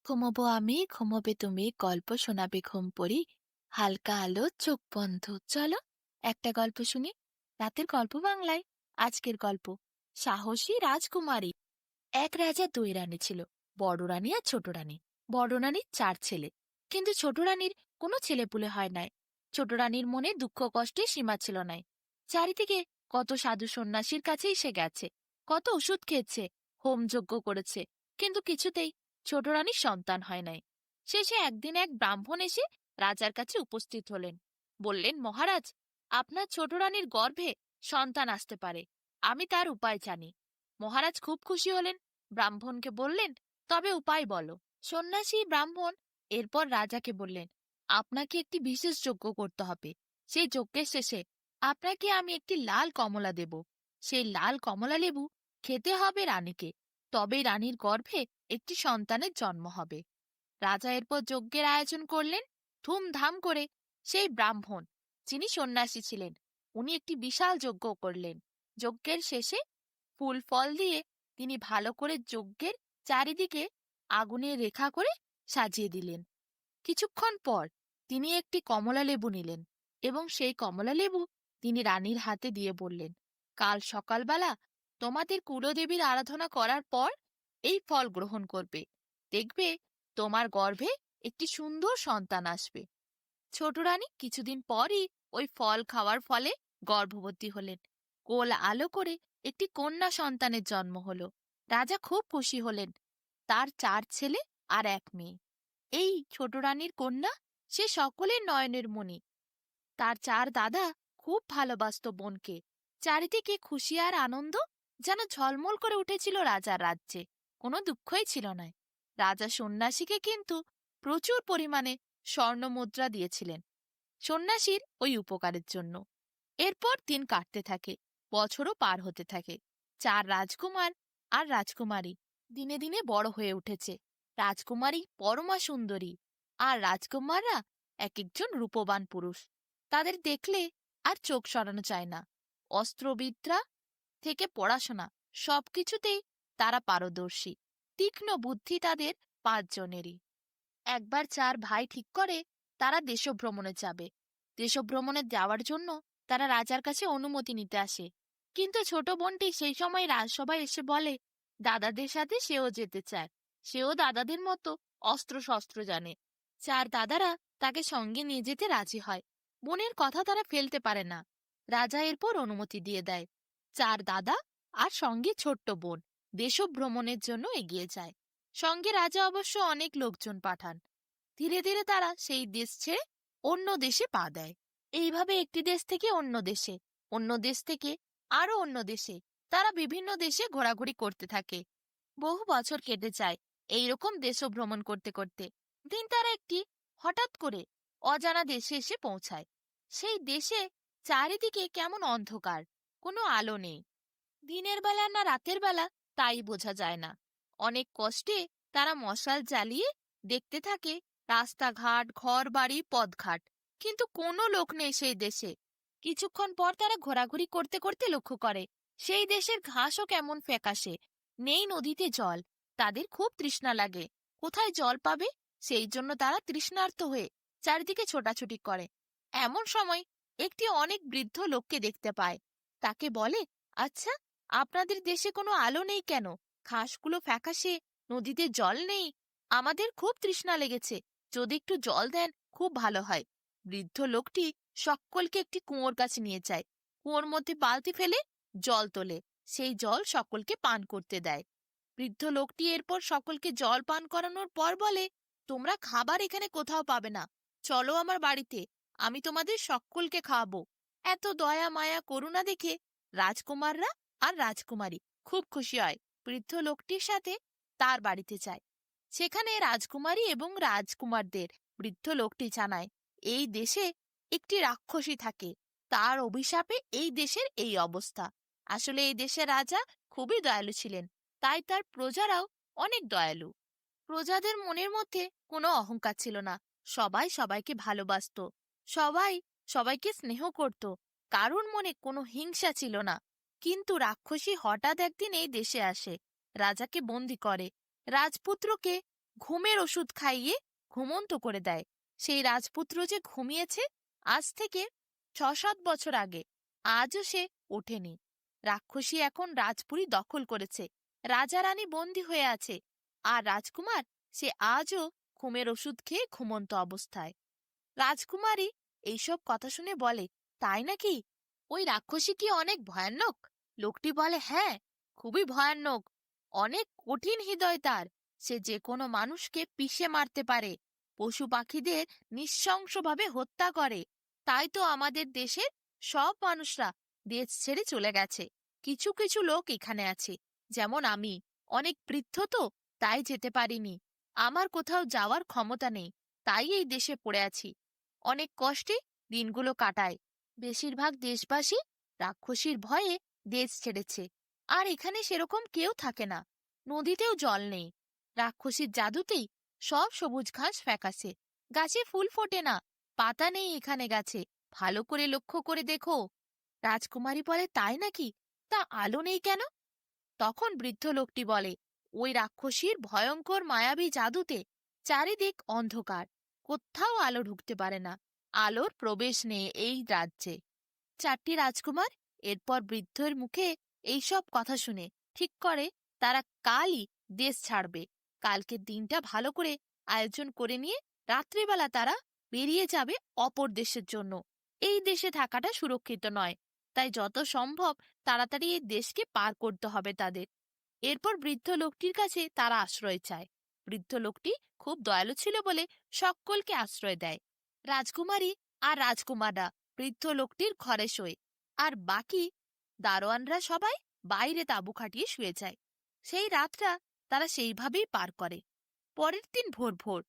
ঘুমোবো আমি, ঘুমোবে তুমি, গল্প শোনাবে ঘুম পড়ি। হালকা আলো, চোখ বন্ধ। চলো একটা গল্প শুনি। রাতের গল্প বাংলায়। আজকের গল্প সাহসী রাজকুমারী। এক রাজা দুই রানী ছিল, বড় রানী আর ছোট রানী। বড় রানীর চার ছেলে, কিন্তু ছোট রানীর কোনো ছেলেপুলে হয় নাই। ছোট রানীর মনে দুঃখ কষ্টে সীমা ছিল নাই। চারিদিকে কত সাধু সন্ন্যাসীর কাছেই সে গেছে, কত ওষুধ খেয়েছে, হোমযজ্ঞ করেছে, কিন্তু কিছুতেই ছোট রানীর সন্তান হয় নাই। শেষে একদিন এক ব্রাহ্মণ এসে রাজার কাছে উপস্থিত হলেন। বললেন, মহারাজ, আপনার ছোট রানীর গর্ভে সন্তান আসতে পারে, আমি তার উপায় জানি। মহারাজ খুব খুশি হলেন, ব্রাহ্মণকে বললেন, তবে উপায় বলো। সন্ন্যাসী ব্রাহ্মণ এরপর রাজাকে বললেন, আপনাকে একটি বিশেষ যজ্ঞ করতে হবে। সেই যজ্ঞের শেষে আপনাকে আমি একটি লাল কমলা দেব। সেই লাল কমলা লেবু খেতে হবে রানীকে, তবেই রানীর গর্ভে একটি সন্তানের জন্ম হবে। রাজা এরপর যজ্ঞের আয়োজন করলেন ধুমধাম করে। সেই ব্রাহ্মণ, যিনি সন্ন্যাসী ছিলেন, উনি একটি বিশাল যজ্ঞ করলেন। যজ্ঞের শেষে ফুল ফল দিয়ে তিনি ভালো করে যজ্ঞের চারিদিকে আগুনের রেখা করে সাজিয়ে দিলেন। কিছুক্ষণ পর তিনি একটি কমলা লেবু নিলেন এবং সেই কমলা লেবু তিনি রানীর হাতে দিয়ে বললেন, কাল সকালবেলা তোমাদের কুলদেবীর আরাধনা করার পর এই ফল গ্রহণ করবে, দেখবে তোমার গর্ভে একটি সুন্দর সন্তান আসবে। ছোট রানী কিছুদিন পরই ওই ফল খাওয়ার ফলে গর্ভবতী হলেন। কোল আলো করে একটি কন্যা সন্তানের জন্ম হল। রাজা খুব খুশি হলেন। তার চার ছেলে আর এক মেয়ে। এই ছোট রানীর কন্যা, সে সকলের নয়নের মণি। তার চার দাদা খুব ভালোবাসত বোনকে। চারিদিকে খুশি আর আনন্দ যেন ঝলমল করে উঠেছিল রাজার রাজ্যে। কোনো দুঃখই ছিল না। রাজা সন্ন্যাসীকে কিন্তু প্রচুর পরিমাণে স্বর্ণ মুদ্রা দিয়েছিলেন, সন্ন্যাসীর ওই উপকারের জন্য। এরপর দিন কাটতে থাকে, বছরও পার হতে থাকে। চার রাজকুমার আর রাজকুমারী দিনে দিনে বড় হয়ে উঠেছে। রাজকুমারী পরমা সুন্দরী, আর রাজকুমাররা এক একজন রূপবান পুরুষ। তাদের দেখলে আর চোখ সরানো যায় না। অস্ত্রবিদ্যা থেকে পড়াশোনা, সবকিছুতেই তারা পারদর্শী। তীক্ষ্ণ বুদ্ধি তাদের পাঁচজনেরই। একবার চার ভাই ঠিক করে তারা দেশভ্রমণে যাবে। দেশভ্রমণে যাওয়ার জন্য তারা রাজার কাছে অনুমতি নিতে আসে। কিন্তু ছোট বোনটি সেই সময় রাজসভায় এসে বলে, দাদাদের সাথে সেও যেতে চায়। সেও দাদাদের মতো অস্ত্র শস্ত্র জানে। চার দাদারা তাকে সঙ্গে নিয়ে যেতে রাজি হয়। বোনের কথা তারা ফেলতে পারে না। রাজা এরপর অনুমতি দিয়ে দেয়। চার দাদা আর সঙ্গে ছোট্ট বোন দেশভ্রমণের জন্য এগিয়ে যায়। সঙ্গে রাজা অবশ্য অনেক লোকজন পাঠান। ধীরে ধীরে তারা সেই দেশ ছেড়ে অন্য দেশে পা দেয়। এইভাবে একটি দেশ থেকে অন্য দেশে, অন্য দেশ থেকে আরো অন্য দেশে, তারা বিভিন্ন দেশে ঘোরাঘুরি করতে থাকে। বহু বছর কেটে যায় এইরকম দেশভ্রমণ করতে করতে। দিন তারা একটি হঠাৎ করে অজানা দেশে এসে পৌঁছায়। সেই দেশে চারিদিকে কেমন অন্ধকার, কোনো আলো নেই। দিনের বেলা না রাতের বেলা তাই বোঝা যায় না। অনেক কষ্টে তারা মশাল জ্বালিয়ে দেখতে থাকে রাস্তাঘাট, ঘর বাড়ি, পথঘাট, কিন্তু কোনো লোক নেই সেই দেশে। কিছুক্ষণ পর তারা ঘোরাঘুরি করতে করতে লক্ষ্য করে সেই দেশের ঘাসও কেমন ফ্যাকাশে, নেই নদীতে জল। তাদের খুব তৃষ্ণা লাগে, কোথায় জল পাবে সেই জন্য তারা তৃষ্ণার্ত হয়ে চারিদিকে ছোটাছুটি করে। এমন সময় একটি অনেক বৃদ্ধ লোককে দেখতে পায়। তাকে বলে, আচ্ছা, আপনাদের দেশে কোনো আলো নেই কেন? ঘাসগুলো ফ্যাকাশে, নদীতে জল নেই। আমাদের খুব তৃষ্ণা লেগেছে, যদি একটু জল দেন খুব ভালো হয়। বৃদ্ধ লোকটি সকলকে একটি কুয়োর কাছে নিয়ে যায়। কুয়োর মধ্যে বালতি ফেলে জল তোলে, সেই জল সকলকে পান করতে দেয়। বৃদ্ধ লোকটি এরপর সকলকে জল পান করানোর পর বলে, তোমরা খাবার এখানে কোথাও পাবে না, চলো আমার বাড়িতে, আমি তোমাদের সকলকে খাওয়াবো। এত দয়া মায়া করুণা দেখে রাজকুমাররা আর রাজকুমারী খুব খুশি হয়, বৃদ্ধ লোকটির সাথে তার বাড়িতে যায়। সেখানে রাজকুমারী এবং রাজকুমারদের বৃদ্ধ লোকটি জানায়, এই দেশে একটি রাক্ষসী থাকে, তার অভিশাপে এই দেশের এই অবস্থা। আসলে এই দেশের রাজা খুবই দয়ালু ছিলেন, তাই তার প্রজারাও অনেক দয়ালু। প্রজাদের মনের মধ্যে কোনো অহংকার ছিল না। সবাই সবাইকে ভালোবাসতো, সবাই সবাইকে স্নেহ করত, কারোর মনে কোনো হিংসা ছিল না। কিন্তু রাক্ষসী হঠাৎ একদিন এই দেশে আসে, রাজাকে বন্দি করে, রাজপুত্রকে ঘুমের ওষুধ খাইয়ে ঘুমন্ত করে দেয়। সেই রাজপুত্র যে ঘুমিয়েছে আজ থেকে ৬-৭ বছর আগে, আজও সে ওঠেনি। রাক্ষসী এখন রাজপুরী দখল করেছে, রাজা রানী বন্দী হয়ে আছে, আর রাজকুমার সে আজও ঘুমের ওষুধ খেয়ে ঘুমন্ত অবস্থায়। রাজকুমারী এইসব কথা শুনে বলে, তাই নাকি? ওই রাক্ষসী কি অনেক ভয়ানক? লোকটি বলে, হ্যাঁ, খুবই ভয়ানক, অনেক কঠিন হৃদয় তার। সে যে কোনো মানুষকে পিষে মারতে পারে, পশু পাখিদের নৃশংসভাবে হত্যা করে। তাই তো আমাদের দেশের সব মানুষরা দেশ ছেড়ে চলে গেছে। কিছু কিছু লোক এখানে আছে, যেমন আমি, অনেক বৃদ্ধ তো, তাই যেতে পারিনি। আমার কোথাও যাওয়ার ক্ষমতা নেই, তাই এই দেশে পড়ে আছি। অনেক কষ্টে দিনগুলো কাটায়। বেশিরভাগ দেশবাসী রাক্ষসীর ভয়ে দেশ ছেড়েছে, আর এখানে সেরকম কেউ থাকে না। নদীতেও জল নেই। রাক্ষসীর জাদুতেই সব সবুজ ঘাস ফ্যাকাশে, গাছে ফুল ফোটে না, পাতা নেই এখানে গাছে, ভালো করে লক্ষ্য করে দেখো। রাজকুমারী বলে, তাই নাকি? তা আলো নেই কেন? তখন বৃদ্ধ লোকটি বলে, ওই রাক্ষসীর ভয়ঙ্কর মায়াবী জাদুতে চারিদিক অন্ধকার, কোথাও আলো ঢুকতে পারে না, আলোর প্রবেশ নেই এই রাজ্যে। চারটি রাজকুমার এরপর বৃদ্ধের মুখে এইসব কথা শুনে ঠিক করে তারা কালই দেশ ছাড়বে। কালকের দিনটা ভালো করে আয়োজন করে নিয়ে রাত্রিবেলা তারা বেরিয়ে যাবে অপর দেশের জন্য। এই দেশে থাকাটা সুরক্ষিত নয়, তাই যত সম্ভব তাড়াতাড়ি এই দেশকে পার করতে হবে তাদের। এরপর বৃদ্ধ লোকটির কাছে তারা আশ্রয় চায়। বৃদ্ধ লোকটি খুব দয়ালু ছিল বলে সকলকে আশ্রয় দেয়। রাজকুমারী আর রাজকুমাররা বৃদ্ধ লোকটির ঘরে শোয়, আর বাকি দারোয়ানরা সবাই বাইরে তাঁবু খাটিয়ে শুয়ে যায়। সেই রাতটা তারা সেইভাবেই পার করে। পরের দিন ভোর ভোর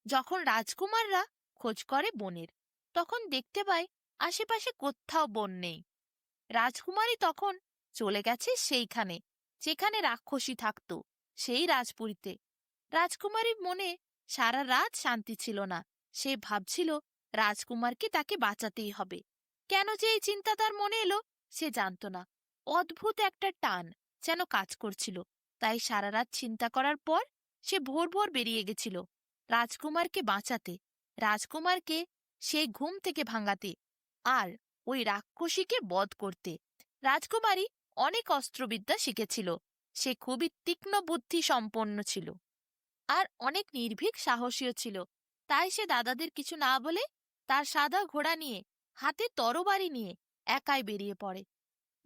যখন রাজকুমাররা খোঁজ করে বনের, তখন দেখতে পায় আশেপাশে কোথাও বন নেই। রাজকুমারী তখন চলে গেছে সেইখানে যেখানে রাক্ষসী থাকত, সেই রাজপুরীতে। রাজকুমারীর মনে সারা রাত শান্তি ছিল না। সে ভাবছিল রাজকুমারকে তাকে বাঁচাতেই হবে। কেন যে এই চিন্তা তার মনে এলো সে জানত না। অদ্ভুত একটা টান যেন কাজ করছিল। তাই সারা রাত চিন্তা করার পর সে ভোর ভোর বেরিয়ে গেছিল রাজকুমারকে বাঁচাতে, রাজকুমারকে সেই ঘুম থেকে ভাঙাতে, আর ওই রাক্ষসীকে বধ করতে। রাজকুমারী অনেক অস্ত্রবিদ্যা শিখেছিল। সে খুবই তীক্ষ্ণ বুদ্ধি সম্পন্ন ছিল, আর অনেক নির্ভীক সাহসীও ছিল। তাই সে দাদাদের কিছু না বলে তার সাদা ঘোড়া নিয়ে, হাতে তরবারি নিয়ে একাই বেরিয়ে পড়ে।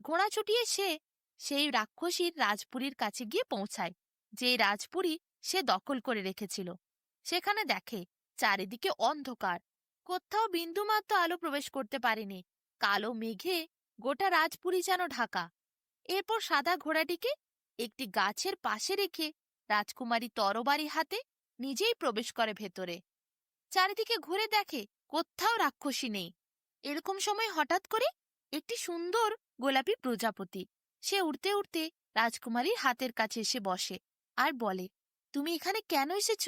ঘোড়া ছুটিয়ে সে সেই রাক্ষসীর রাজপুরীর কাছে গিয়ে পৌঁছায়, যে রাজপুরী সে দখল করে রেখেছিল। সেখানে দেখে চারিদিকে অন্ধকার, কোথাও বিন্দুমাত্র আলো প্রবেশ করতে পারেনি। কালো মেঘে গোটা রাজপুরী যেন ঢাকা। এরপর সাদা ঘোড়াটিকে একটি গাছের পাশে রেখে রাজকুমারী তরবারি হাতে নিজেই প্রবেশ করে ভেতরে। চারিদিকে ঘুরে দেখে কোথাও রাক্ষসী নেই। এরকম সময় হঠাৎ করে একটি সুন্দর গোলাপি প্রজাপতি সে উড়তে উড়তে রাজকুমারীর হাতের কাছে এসে বসে আর বলে, তুমি এখানে কেন এসেছ?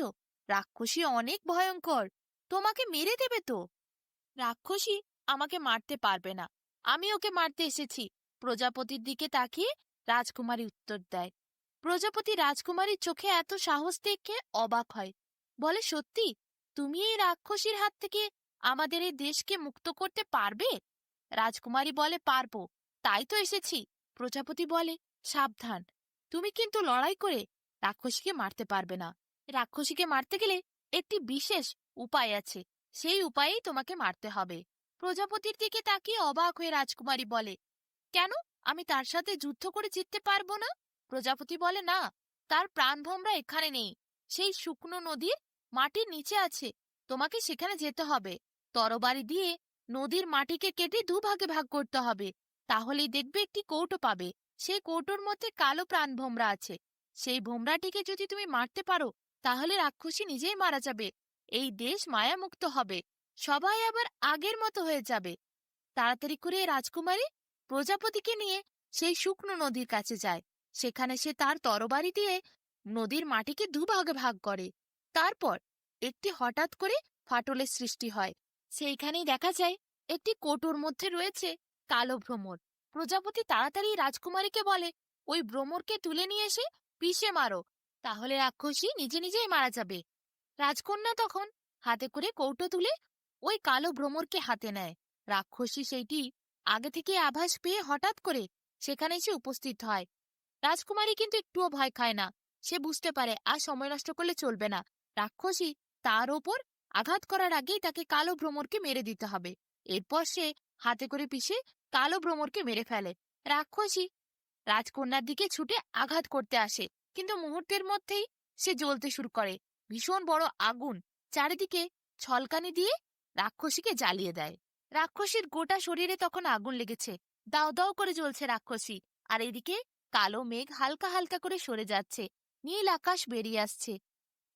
রাক্ষসী অনেক ভয়ঙ্কর, তোমাকে মেরে দেবে তো। রাক্ষসী আমাকে মারতে পারবে না, আমি ওকে মারতে এসেছি। প্রজাপতির দিকে তাকিয়ে রাজকুমারী উত্তর দেয়। প্রজাপতি রাজকুমারীর চোখে এত সাহস দেখে অবাক হয়, বলে, সত্যি তুমি এই রাক্ষসীর হাত থেকে আমাদের এই দেশকে মুক্ত করতে পারবে? রাজকুমারী বলে, পারবো, তাই তো এসেছি। প্রজাপতি বলে, সাবধান, তুমি কিন্তু লড়াই করে রাক্ষসীকে মারতে পারবে না। রাক্ষসীকে মারতে গেলে একটি বিশেষ উপায় আছে, সেই উপায়েই তোমাকে মারতে হবে। প্রজাপতির দিকে তাকিয়ে অবাক হয়ে রাজকুমারী বলে, কেন, আমি তার সাথে যুদ্ধ করে জিততে পারবো না? প্রজাপতি বলে, না, তার প্রাণভোমরা এখানে নেই, সেই শুকনো নদীর মাটির নিচে আছে, তোমাকে সেখানে যেতে হবে। তরবারি দিয়ে নদীর মাটিকে কেটে দুভাগে ভাগ করতে হবে, তাহলেই দেখবে একটি কৌটো পাবে। সেই কৌটোর মধ্যে কালো প্রাণভোমরা আছে। সেই ভোমরাটিকে যদি তুমি মারতে পারো তাহলে রাক্ষসী নিজেই মারা যাবে, এই দেশ মায়ামুক্ত হবে, সবাই আবার আগের মতো হয়ে যাবে। তাড়াতাড়ি করে রাজকুমারী প্রজাপতিকে নিয়ে সেই শুকনো নদীর কাছে যায়। সেখানে সে তার তরবারি দিয়ে নদীর মাটিকে দুভাগে ভাগ করে। তারপর একটি হঠাৎ করে ফাটলের সৃষ্টি হয়। সেইখানেই দেখা যায় একটি কৌটোর মধ্যে রয়েছে কালো ভ্রমর। প্রজাপতি তাড়াতাড়ি রাজকুমারীকে বলে, ওই ভ্রমরকে তুলে নিয়ে এসে পিষে মারো, তাহলে রাক্ষসী নিজে নিজেই মারা যাবে। রাজকন্যা তখন হাতে করে কৌটো তুলে ওই কালো ভ্রমরকে হাতে নেয়। রাক্ষসী সেইটি আগে থেকে আভাস পেয়ে হঠাৎ করে সেখানে এসে উপস্থিত হয়। রাজকুমারী কিন্তু একটুও ভয় খায় না। সে বুঝতে পারে আর সময় নষ্ট করলে চলবে না। রাক্ষসী তার ওপর আঘাত করার আগেই তাকে কালো ভ্রমরকে মেরে দিতে হবে। এরপর সে হাতে করে পিষে কালো ভ্রমরকে মেরে ফেলে। রাক্ষসী রাজকন্যার দিকে ছুটে আঘাত করতে আসে, কিন্তু মুহূর্তের মধ্যেই সে জ্বলতে শুরু করে। ভীষণ বড় আগুন চারিদিকে ছলকানি দিয়ে রাক্ষসীকে জ্বালিয়ে দেয়। রাক্ষসীর গোটা শরীরে তখন আগুন লেগেছে, দাও দাও করে জ্বলছে রাক্ষসী। আর এদিকে কালো মেঘ হালকা হালকা করে সরে যাচ্ছে, নীল আকাশ বেরিয়ে আসছে,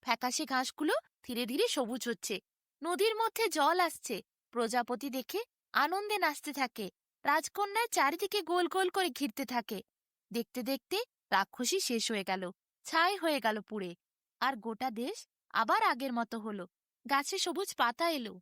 ফ্যাকাশে ঘাসগুলো ধীরে ধীরে সবুজ হচ্ছে, নদীর মধ্যে জল আসছে। প্রজাপতি দেখে আনন্দে নাচতে থাকে, রাজকন্যার চারিদিকে গোল গোল করে ঘিরতে থাকে। দেখতে দেখতে রাক্ষসী শেষ হয়ে গেল, ছাই হয়ে গেল পুড়ে। আর গোটা দেশ আবার আগের মতো হলো। গাছে সবুজ পাতা এলো,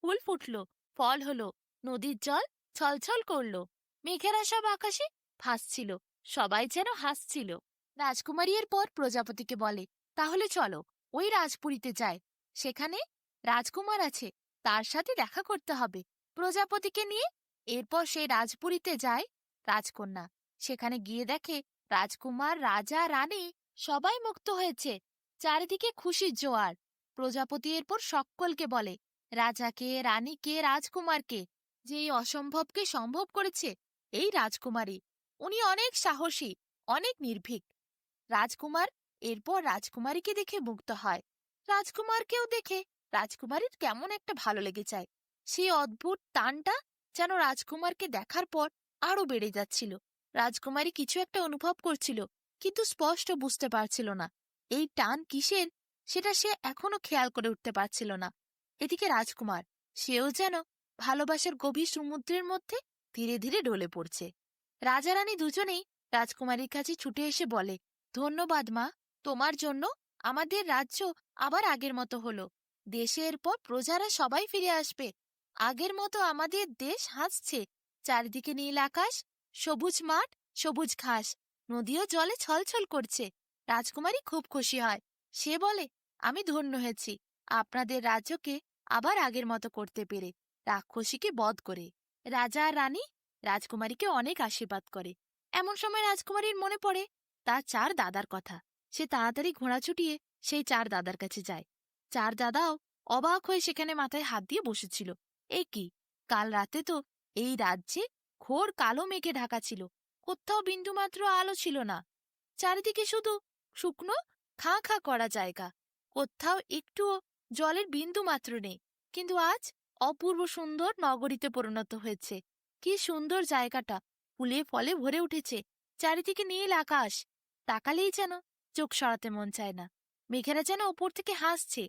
ফুল ফুটলো, ফল হলো, নদীর জল ছলছল করলো, মেঘেরা সব আকাশে ভাসছিল, সবাই যেন হাসছিল। রাজকুমারী এরপর প্রজাপতিকে বলে, তাহলে চলো ওই রাজপুরীতে যায়, সেখানে রাজকুমার আছে, তার সাথে দেখা করতে হবে। প্রজাপতিকে নিয়ে এরপর সেই রাজপুরীতে যায় রাজকন্যা। সেখানে গিয়ে দেখে রাজকুমার, রাজা, রানী সবাই মুক্ত হয়েছে, চারিদিকে খুশির জোয়ার। প্রজাপতি এরপর সকলকে বলে, রাজাকে, রানীকে, রাজকুমারকে, যে এই অসম্ভবকে সম্ভব করেছে এই রাজকুমারী। উনি অনেক সাহসী, অনেক নির্ভীক। রাজকুমার এরপর রাজকুমারীকে দেখে মুগ্ধ হয়। রাজকুমারকেও দেখে রাজকুমারীর কেমন একটা ভালো লেগে যায়। সেই অদ্ভুত টানটা যেন রাজকুমারকে দেখার পর আরো বেড়ে যাচ্ছিল। রাজকুমারী কিছু একটা অনুভব করছিল, কিন্তু স্পষ্ট বুঝতে পারছিল না এই টান কিসের, সেটা সে এখনো খেয়াল করে উঠতে পারছিল না। এদিকে রাজকুমার, সেও যেন ভালোবাসার গভীর সমুদ্রের মধ্যে ধীরে ধীরে ডলে পড়ছে। রাজা রানী দুজনেই রাজকুমারীর কাছে ছুটে এসে বলে, ধন্যবাদ মা, তোমার জন্য আমাদের রাজ্য আবার আগের মতো হলো। দেশের পর প্রজারা সবাই ফিরে আসবে, আগের মতো আমাদের দেশ হাসছে, চারিদিকে নীল আকাশ, সবুজ মাঠ, সবুজ ঘাস, নদীও জলে ছলছল করছে। রাজকুমারী খুব খুশি হয়। সে বলে, আমি ধন্য হয়েছি আপনাদের রাজ্যকে আবার আগের মতো করতে পেরে, রাক্ষসীকে বধ করে। রাজা আর রানী রাজকুমারীকে অনেক আশীর্বাদ করে। এমন সময় রাজকুমারীর মনে পড়ে তার চার দাদার কথা। সে তাড়াতাড়ি ঘোড়া ছুটিয়ে সেই চার দাদার কাছে যায়। চার দাদাও অবাক হয়ে সেখানে মাথায় হাত দিয়ে বসেছিল। এ কি, কাল রাতে তো এই রাজ্যে ঘোর কালো মেঘে ঢাকা ছিল, কোথাও বিন্দুমাত্র আলো ছিল না, চারিদিকে শুধু শুকনো খাঁ খাঁ করা জায়গা, কোথাও একটুও জলের বিন্দু মাত্র নেই। কিন্তু আজ অপূর্ব সুন্দর নগরীতে পরিণত হয়েছে। কি সুন্দর জায়গাটা, ফুলে ফলে ভরে উঠেছে, চারিদিকে নীল আকাশ, তাকালেই যেন চোখ সরাতে মন চায় না। মেঘেরা যেন ওপর থেকে হাসছে।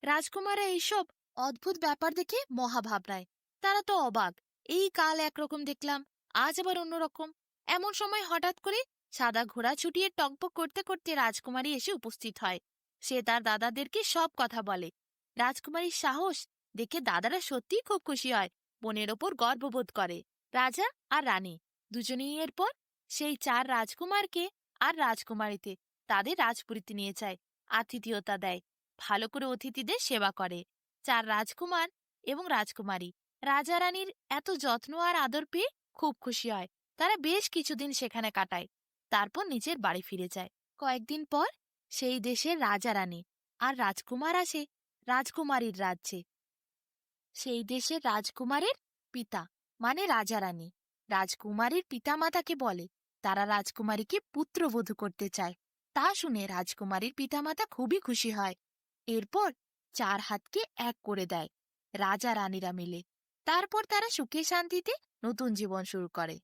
রাজকুমাররা এইসব অদ্ভুত ব্যাপার দেখে মহাভাবনায়। তারা তো অবাক, এই কাল একরকম দেখলাম, আজ আবার অন্যরকম। এমন সময় হঠাৎ করে সাদা ঘোড়া ছুটিয়ে টকবক করতে করতে রাজকুমারী এসে উপস্থিত হয়। সে তার দাদাদেরকে সব কথা বলে। রাজকুমারীর সাহস দেখে দাদারা সত্যিই খুব খুশি হয়, বোনের ওপর গর্ববোধ করে। রাজা আর রানী দুজনেই এরপর সেই চার রাজকুমারকে আর রাজকুমারীতে তাদের রাজপুরীতে নিয়ে যায়, আতিথেয়তা দেয়, ভালো করে অতিথিদের সেবা করে। চার রাজকুমার এবং রাজকুমারী রাজা রানীর এত যত্ন আর আদর পেয়ে খুব খুশি হয়। তারা বেশ কিছুদিন সেখানে কাটায়, তারপর নিজের বাড়ি ফিরে যায়। কয়েকদিন পর সেই দেশের রাজা রানী আর রাজকুমার আসে রাজকুমারীর রাজ্যে। সেই দেশের রাজকুমারের পিতা মানে রাজা রানী রাজকুমারীর পিতামাতাকে বলে তারা রাজকুমারীকে পুত্রবধূ করতে চায়। তা শুনে রাজকুমারীর পিতামাতা খুবই খুশি হয়। এরপর চার হাতকে এক করে দেয় রাজা রানীরা মিলে। তারপর তারা সুখে শান্তিতে নতুন জীবন শুরু করে।